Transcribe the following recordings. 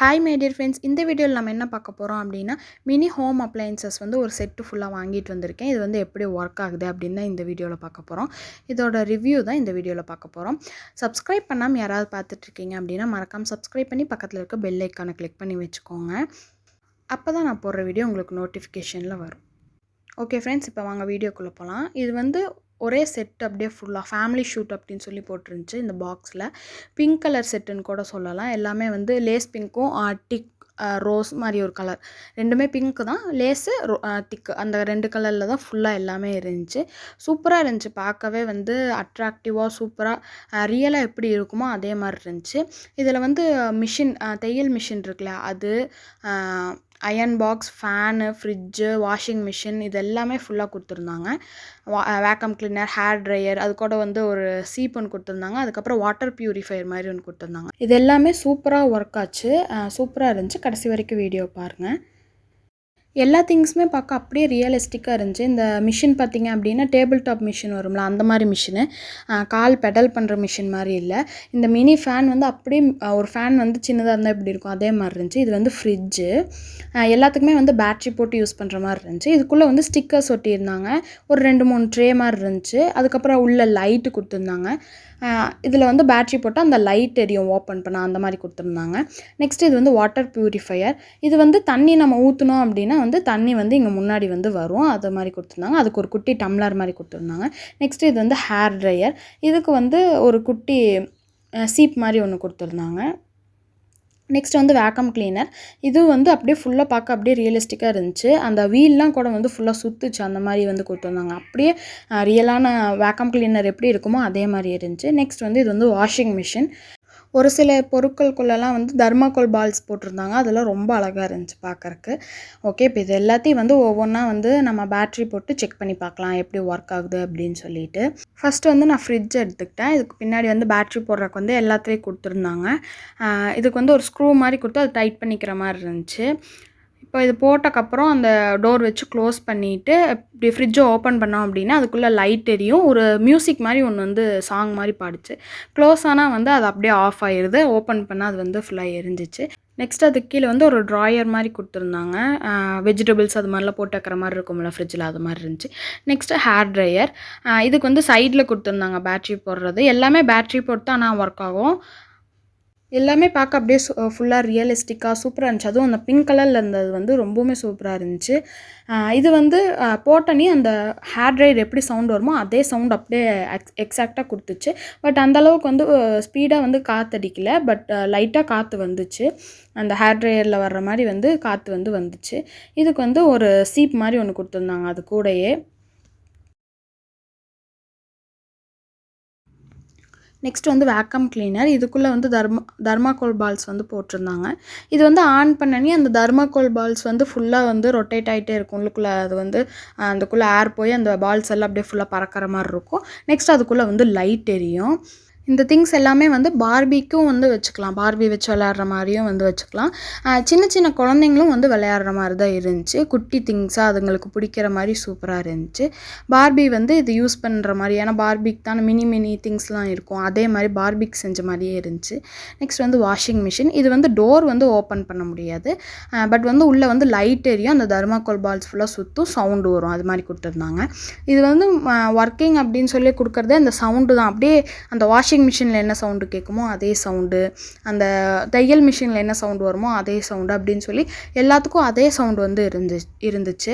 Hi my dear friends, இந்த வீடியோவில் நம்ம என்ன பார்க்க போகிறோம் அப்படின்னா மினி ஹோம் அப்ளையன்சஸ் வந்து ஒரு செட்டு ஃபுல்லாக வாங்கிட்டு வந்திருக்கேன். இது வந்து எப்படி ஒர்க் ஆகுது அப்படின்னு இந்த வீடியோவில் பார்க்க போகிறோம். இதோட ரிவ்யூ தான் இந்த வீடியோவில் பார்க்க போகிறோம். சப்ஸ்கிரைப் பண்ணாமல் யாராவது பார்த்துட்ருக்கீங்க அப்படின்னா மறக்காமல் சப்ஸ்கிரைப் பண்ணி பக்கத்தில் இருக்க பெல் ஐக்கானை கிளிக் பண்ணி வச்சுக்கோங்க. அப்போ தான் நான் போடுற வீடியோ உங்களுக்கு நோட்டிஃபிகேஷனில் வரும். ஓகே ஃப்ரெண்ட்ஸ், இப்போ வாங்க வீடியோக்குள்ளே போகலாம். இது வந்து ஒரே செட் அப்படியே ஃபுல்லாக ஃபேமிலி ஷூட் அப்படின்னு சொல்லி போட்டுருந்துச்சு. இந்த பாக்ஸில் பிங்க் கலர் செட்டுன்னு கூட சொல்லலாம். எல்லாமே வந்து லேஸ் பிங்க்கும் டிக் ரோஸ் மாதிரி ஒரு கலர், ரெண்டுமே பிங்க்கு தான். லேஸு டிக்கு அந்த 2 கலரில் தான் ஃபுல்லாக எல்லாமே இருந்துச்சு. சூப்பராக இருந்துச்சு, பார்க்கவே வந்து அட்ராக்டிவாக சூப்பராக ரியலாக எப்படி இருக்குமோ அதே மாதிரி இருந்துச்சு. இதில் வந்து மிஷின், தையல் மிஷின் இருக்குல்ல, அது iron box, fan, fridge, washing machine இது எல்லாமே ஃபுல்லாக கொடுத்துருந்தாங்க. வேக்கம் கிளீனர், ஹேர் ட்ரையர், அது கூட வந்து ஒரு சீப் ஒன்று கொடுத்துருந்தாங்க. அதுக்கப்புறம் வாட்டர் பியூரிஃபையர் மாதிரி ஒன்று கொடுத்துருந்தாங்க. இது எல்லாமே சூப்பராக ஒர்க் ஆச்சு, சூப்பராக இருந்துச்சு. கடைசி வரைக்கும் வீடியோ பாருங்கள். எல்லா திங்ஸுமே பார்க்க அப்படியே ரியலிஸ்டிக்காக இருந்துச்சு. இந்த மிஷின் பார்த்திங்க அப்படின்னா டேபிள் டாப் மிஷின் வரும்ல, அந்த மாதிரி மிஷினு, கால் பெடல் பண்ணுற மிஷின் மாதிரி இல்லை. இந்த மினி ஃபேன் வந்து அப்படியே ஒரு ஃபேன் வந்து சின்னதாக இருந்தால் எப்படி இருக்கும் அதே மாதிரி இருந்துச்சு. இது வந்து ஃப்ரிட்ஜு, எல்லாத்துக்குமே வந்து பேட்ரி போட்டு யூஸ் பண்ணுற மாதிரி இருந்துச்சு. இதுக்குள்ளே வந்து ஸ்டிக்கர்ஸ் ஒட்டியிருந்தாங்க. ஒரு 2-3 ட்ரே மாதிரி இருந்துச்சு. அதுக்கப்புறம் உள்ள லைட்டு கொடுத்துருந்தாங்க. இதில் வந்து பேட்ரி போட்டால் அந்த லைட் எரியும் ஓப்பன் பண்ணால், அந்த மாதிரி கொடுத்துருந்தாங்க. நெக்ஸ்ட் இது வந்து வாட்டர் பியூரிஃபையர். இது வந்து தண்ணி நம்ம ஊற்றினோம் அப்படின்னா வந்து தண்ணி வந்து இங்கே முன்னாடி வந்து வரும், அது மாதிரி கொடுத்துருந்தாங்க. அதுக்கு ஒரு குட்டி டம்ளர் மாதிரி கொடுத்துருந்தாங்க. நெக்ஸ்ட் இது வந்து ஹேர் ட்ரையர். இதுக்கு வந்து ஒரு குட்டி சீப் மாதிரி ஒன்று கொடுத்துருந்தாங்க. நெக்ஸ்ட் வந்து வேக்கம் கிளீனர். இது வந்து அப்படியே ஃபுல்லாக பார்க்க அப்படியே ரியலிஸ்டிக்காக இருந்துச்சு. அந்த வீல்லாம் கூட வந்து ஃபுல்லாக சுற்றுச்சு, அந்த மாதிரி வந்து கொடுத்துருந்தாங்க. அப்படியே ரியலான வேக்கம் கிளீனர் எப்படி இருக்குமோ அதே மாதிரி இருந்துச்சு. நெக்ஸ்ட் வந்து இது வந்து வாஷிங் மிஷின். ஒரு சில பொருட்களுக்குள்ளெல்லாம் வந்து தர்மாக்கோல் பால்ஸ் போட்டிருந்தாங்க. அதெல்லாம் ரொம்ப அழகாக இருந்துச்சு பார்க்குறக்கு. ஓகே, இப்போ இது எல்லாத்தையும் வந்து ஒவ்வொன்றா வந்து நம்ம பேட்ரி போட்டு செக் பண்ணி பார்க்கலாம் எப்படி ஒர்க் ஆகுது அப்படின்னு சொல்லிட்டு. ஃபஸ்ட்டு வந்து நான் ஃப்ரிட்ஜ் எடுத்துக்கிட்டேன். இதுக்கு பின்னாடி வந்து பேட்ரி போடுறதுக்கு வந்து எல்லாத்துலேயும் கொடுத்துருந்தாங்க. இதுக்கு வந்து ஒரு ஸ்க்ரூ மாதிரி கொடுத்து அதை டைட் பண்ணிக்கிற மாதிரி இருந்துச்சு. இப்போ இது போட்டக்கப்புறம் அந்த டோர் வச்சு க்ளோஸ் பண்ணிவிட்டு இப்படி ஃப்ரிட்ஜை ஓப்பன் பண்ணோம் அப்படின்னா அதுக்குள்ளே லைட் எரியும். ஒரு மியூசிக் மாதிரி ஒன்று வந்து சாங் மாதிரி பாடிச்சு. க்ளோஸ் ஆனால் வந்து அது அப்படியே ஆஃப் ஆயிடுது. ஓப்பன் பண்ணால் அது வந்து ஃபுல்லாக எரிஞ்சிச்சு. நெக்ஸ்ட் அதுக்கு கீழே வந்து ஒரு ட்ராயர் மாதிரி கொடுத்துருந்தாங்க. வெஜிடபிள்ஸ் அது மாதிரிலாம் போட்டு வைக்கிற மாதிரி இருக்கும்ல ஃப்ரிட்ஜில், அது மாதிரி இருந்துச்சு. Next hair dryer. இதுக்கு வந்து சைடில் கொடுத்துருந்தாங்க பேட்ரி போடுறது. எல்லாமே பேட்ரி போட்டு தான் ஆனால் ஒர்க் ஆகும். எல்லாமே பார்க்க அப்படியே ஃபுல்லாக ரியலிஸ்டிக்காக சூப்பராக இருந்துச்சு. அதுவும் அந்த பிங்க் கலரில் இருந்தது வந்து ரொம்பவுமே சூப்பராக இருந்துச்சு. இது வந்து போட்டோன்னே அந்த ஹேர் ட்ரையர் எப்படி சவுண்ட் வருமோ அதே சவுண்ட் அப்படியே எக்ஸாக்டாக கொடுத்துச்சு. பட் அந்தளவுக்கு வந்து ஸ்பீடாக வந்து காற்றடிக்கல. பட் லைட்டாக காற்று வந்துச்சு. அந்த ஹேர் ட்ரையரில் வர்ற மாதிரி வந்து காற்று வந்து வந்துச்சு. இதுக்கு வந்து ஒரு சீப் மாதிரி ஒன்று கொடுத்துருந்தாங்க அது கூடயே. நெக்ஸ்ட் வந்து வேக்கம் கிளீனர். இதுக்குள்ளே வந்து தர்மாக்கோல் பால்ஸ் வந்து போட்டிருந்தாங்க. இது வந்து ஆன் பண்ணனே அந்த தர்மாக்கோல் பால்ஸ் வந்து ஃபுல்லாக வந்து ரொட்டேட் ஆகிட்டே இருக்கும். உள்ளுக்குள்ளே அது வந்து அதுக்குள்ளே ஏர் போய் அந்த பால்ஸ் எல்லாம் அப்படியே ஃபுல்லாக பறக்கிற மாதிரி இருக்கும். நெக்ஸ்ட் அதுக்குள்ளே வந்து லைட் எரியும். இந்த திங்ஸ் எல்லாமே வந்து பார்பிக்கும் வந்து வச்சுக்கலாம். பார்பி வச்சு விளையாடுற மாதிரியும் வந்து வச்சுக்கலாம். சின்ன சின்ன குழந்தைங்களும் வந்து விளையாடுற மாதிரி தான் இருந்துச்சு. குட்டி திங்ஸாக அதுங்களுக்கு பிடிக்கிற மாதிரி சூப்பராக இருந்துச்சு. பார்பி வந்து இது யூஸ் பண்ணுற மாதிரி, ஏன்னா பார்பிக்கு தானே மினி திங்ஸ்லாம் இருக்கும், அதே மாதிரி பார்பிக்கு செஞ்ச மாதிரியே இருந்துச்சு. நெக்ஸ்ட் வந்து வாஷிங் மிஷின். இது வந்து டோர் வந்து ஓப்பன் பண்ண முடியாது. பட் வந்து உள்ளே வந்து லைட் எரியும். அந்த தர்மாக்கோல் பால்ஸ் ஃபுல்லாக சுற்றும் சவுண்டு வரும், அது மாதிரி கொடுத்துருந்தாங்க. இது வந்து ஒர்க்கிங் அப்படின்னு சொல்லி கொடுக்குறதே அந்த சவுண்டு தான். அப்படியே அந்த வாஷிங் மிஷினில் என்ன சவுண்டு கேட்குமோ அதே சவுண்டு, அந்த தையல் மிஷினில் என்ன சவுண்டு வருமோ அதே சவுண்டு அப்படின்னு சொல்லி எல்லாத்துக்கும் அதே சவுண்டு வந்து இருந்துச்சு.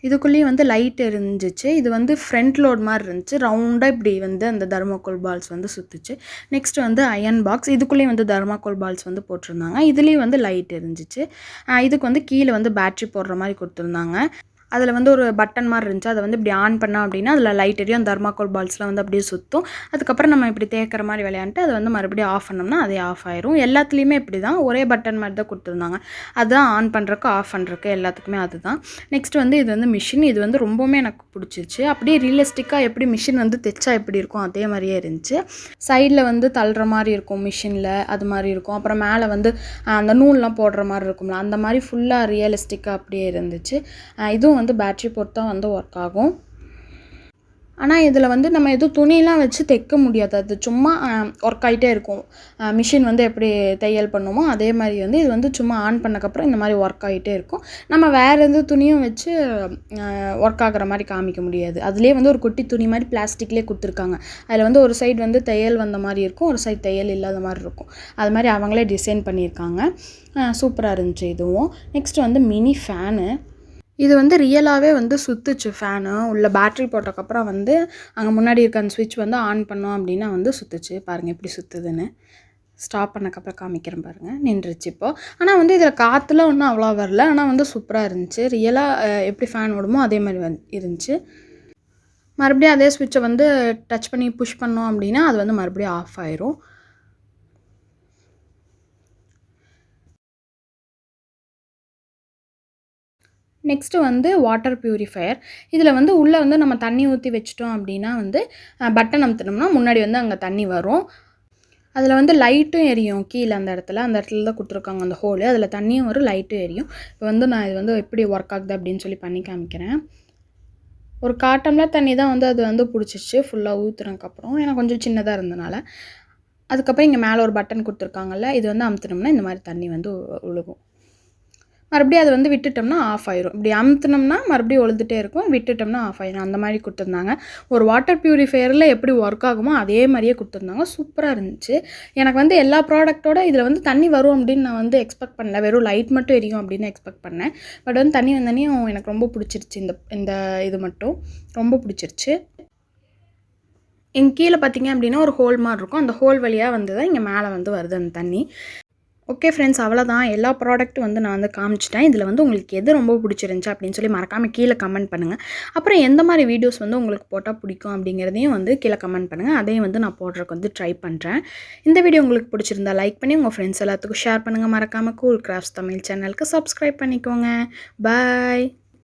இதுக்குள்ளேயும் வந்து லைட் இருந்துச்சு. இது வந்து ஃப்ரண்ட் லோட் மாதிரி இருந்துச்சு. ரவுண்டாக இப்படி வந்து அந்த தர்மாக்கோல் பால்ஸ் வந்து சுற்றுச்சு. நெக்ஸ்ட் வந்து அயன் பாக்ஸ். இதுக்குள்ளேயும் வந்து தர்மாக்கோல் பால்ஸ் வந்து போட்டிருந்தாங்க. இதுலேயும் வந்து லைட் இருந்துச்சு. இதுக்கு வந்து கீழே வந்து பேட்ரி போடுற மாதிரி கொடுத்துருந்தாங்க. அதில் வந்து ஒரு பட்டன் மாதிரி இருந்துச்சு. அதை வந்து இப்படி ஆன் பண்ணோம் அப்படின்னா அதில் லைட் எரியும். தர்மாக்கோல் பால்ஸ்லாம் வந்து அப்படியே சுற்றும். அதுக்கப்புறம் நம்ம இப்படி தேய்க்கிற மாதிரி விளையாண்டுட்டு அதை வந்து மறுபடியும் ஆஃப் பண்ணோம்னா அதே ஆஃப் ஆயிரும். எல்லாத்துலேயுமே இப்படி தான் ஒரே பட்டன் மாதிரி தான் கொடுத்துருந்தாங்க. அதுதான் ஆன் பண்ணுறக்கு ஆஃப் பண்ணுறக்கு எல்லாத்துக்குமே அதுதான். நெக்ஸ்ட் வந்து இது வந்து மிஷின். இது வந்து ரொம்பவுமே எனக்கு பிடிச்சிருச்சு. அப்படியே ரியலிஸ்டிக்காக எப்படி மிஷின் வந்து தைச்சா எப்படி இருக்கும் அதே மாதிரியே இருந்துச்சு. சைடில் வந்து தள்ளுற மாதிரி இருக்கும் மிஷினில், அது மாதிரி இருக்கும். அப்புறம் மேலே வந்து அந்த நூல்லாம் போடுற மாதிரி இருக்கும்ல, அந்த மாதிரி ஃபுல்லாக ரியலிஸ்டிக்காக அப்படியே இருந்துச்சு. இதுவும் வந்து பேட்ரி போட்டு தான் வந்து ஒர்க் ஆகும். ஆனால் இதில் வந்து நம்ம எதுவும் துணியெலாம் வச்சு தைக்க முடியாது, அது சும்மா ஒர்க் ஆகிட்டே இருக்கும். மிஷின் வந்து எப்படி தையல் பண்ணுமோ அதே மாதிரி வந்து இது வந்து சும்மா ஆன் பண்ணக்கப்புறம் இந்த மாதிரி ஒர்க் ஆகிட்டே இருக்கும். நம்ம வேறு எந்த துணியும் வச்சு ஒர்க் ஆகிற மாதிரி காமிக்க முடியாது. அதுலேயே வந்து ஒரு குட்டி துணி மாதிரி பிளாஸ்டிக்லேயே கொடுத்துருக்காங்க. அதில் வந்து ஒரு சைடு வந்து தையல் வந்த மாதிரி இருக்கும், ஒரு சைடு தையல் இல்லாத மாதிரி இருக்கும். அது மாதிரி அவங்களே டிசைன் பண்ணியிருக்காங்க. சூப்பராக இருந்துச்சு இதுவும். நெக்ஸ்ட் வந்து மினி ஃபேனு. இது வந்து ரியலாகவே வந்து சுற்றுச்சு ஃபேனு. உள்ள பேட்ரி போட்டக்கப்புறம் வந்து அங்கே முன்னாடி இருக்க அந்த ஸ்விட்ச் வந்து ஆன் பண்ணோம் அப்படின்னா வந்து சுற்றுச்சு. பாருங்கள் எப்படி சுற்றுதுன்னு. ஸ்டாப் பண்ணக்கப்புறம் காமிக்கிறேன் பாருங்கள், நின்றுச்சு இப்போது. ஆனால் வந்து இதில் காற்றுலாம் ஒன்றும் அவ்வளோ வரல, ஆனால் வந்து சூப்பராக இருந்துச்சு. ரியலாக எப்படி ஃபேன் ஓடுமோ அதே மாதிரி இருந்துச்சு. மறுபடியும் அதே ஸ்விட்சை வந்து டச் பண்ணி புஷ் பண்ணோம் அப்படின்னா அது வந்து மறுபடியும் ஆஃப் ஆயிரும். நெக்ஸ்ட்டு வந்து வாட்டர் ப்யூரிஃபையர். இதில் வந்து உள்ளே வந்து நம்ம தண்ணி ஊற்றி வச்சிட்டோம் அப்படின்னா வந்து பட்டன் அமுத்துனோம்னா முன்னாடி வந்து அங்கே தண்ணி வரும். அதில் வந்து லைட்டும் எரியும் கீழே அந்த இடத்துல தான் கொடுத்துருக்காங்க அந்த ஹோலு. அதில் தண்ணியும் வரும், லைட்டும் எரியும். இப்போ வந்து நான் இது வந்து எப்படி ஒர்க் ஆகுது அப்படின்னு சொல்லி பண்ணி காமிக்கிறேன். ஒரு 1/4 டம்ளர் தண்ணி தான் வந்து அது வந்து பிடிச்சிச்சு ஃபுல்லாக ஊற்றுனதுக்கப்புறம். ஏன்னா கொஞ்சம் சின்னதாக இருந்தனால. அதுக்கப்புறம் இங்கே மேலே ஒரு பட்டன் கொடுத்துருக்காங்கல்ல, இது வந்து அமுத்துனோம்னா இந்த மாதிரி தண்ணி வந்து ஒழுகும். மறுபடியும் அதை வந்து விட்டுட்டோம்னா ஆஃப் ஆயிரும். இப்படி அமுத்துனோம்னா மறுபடியும் ஒழுதுகிட்டே இருக்கும், விட்டுட்டோம்னா ஆஃப் ஆயிரும். அந்த மாதிரி கொடுத்துருந்தாங்க. ஒரு வாட்டர் ப்யூரிஃபையரில் எப்படி ஒர்க் ஆகுமோ அதே மாதிரியே கொடுத்துருந்தாங்க. சூப்பராக இருந்துச்சு. எனக்கு வந்து எல்லா ப்ராடக்ட்டோட இதில் வந்து தண்ணி வரும் அப்படின்னு நான் வந்து எக்ஸ்பெக்ட் பண்ணல. வெறும் லைட் மட்டும் எரியும் அப்படின்னு எக்ஸ்பெக்ட் பண்ணேன். பட் வந்து தண்ணி வந்தோடனே எனக்கு ரொம்ப பிடிச்சிருச்சு. இந்த இது மட்டும் ரொம்ப பிடிச்சிருச்சு. கீழே பார்த்தீங்க அப்படின்னா ஒரு ஹோல் மாதிரி இருக்கும். அந்த ஹோல் வழியாக வந்து தான் இங்கே மேலே வந்து வருது அந்த தண்ணி. ஓகே ஃப்ரெண்ட்ஸ், அவ்வளோதான். எல்லா ப்ராடக்ட்டும் வந்து நான் வந்து காமிச்சிட்டேன். இதில் வந்து உங்களுக்கு எது ரொம்ப பிடிச்சிருந்துச்சு அப்படின்னு சொல்லி மறக்காமல் கீழே கமெண்ட் பண்ணுங்கள். அப்புறம் எந்த மாதிரி வீடியோஸ் வந்து உங்களுக்கு போட்டால் பிடிக்கும் அப்படிங்கிறதையும் வந்து கீழே கமெண்ட் பண்ணுங்கள். அதையும் வந்து நான் போடுறதுக்கு வந்து ட்ரை பண்ணுறேன். இந்த வீடியோ உங்களுக்கு பிடிச்சிருந்தா லைக் பண்ணி உங்கள் ஃப்ரெண்ட்ஸ் எல்லாத்துக்கும் ஷேர் பண்ணுங்கள். மறக்காமல் கூல் கிராஃப்ட்ஸ் தமிழ் சேனலுக்கு சப்ஸ்கிரைப் பண்ணிக்கோங்க. பாய்.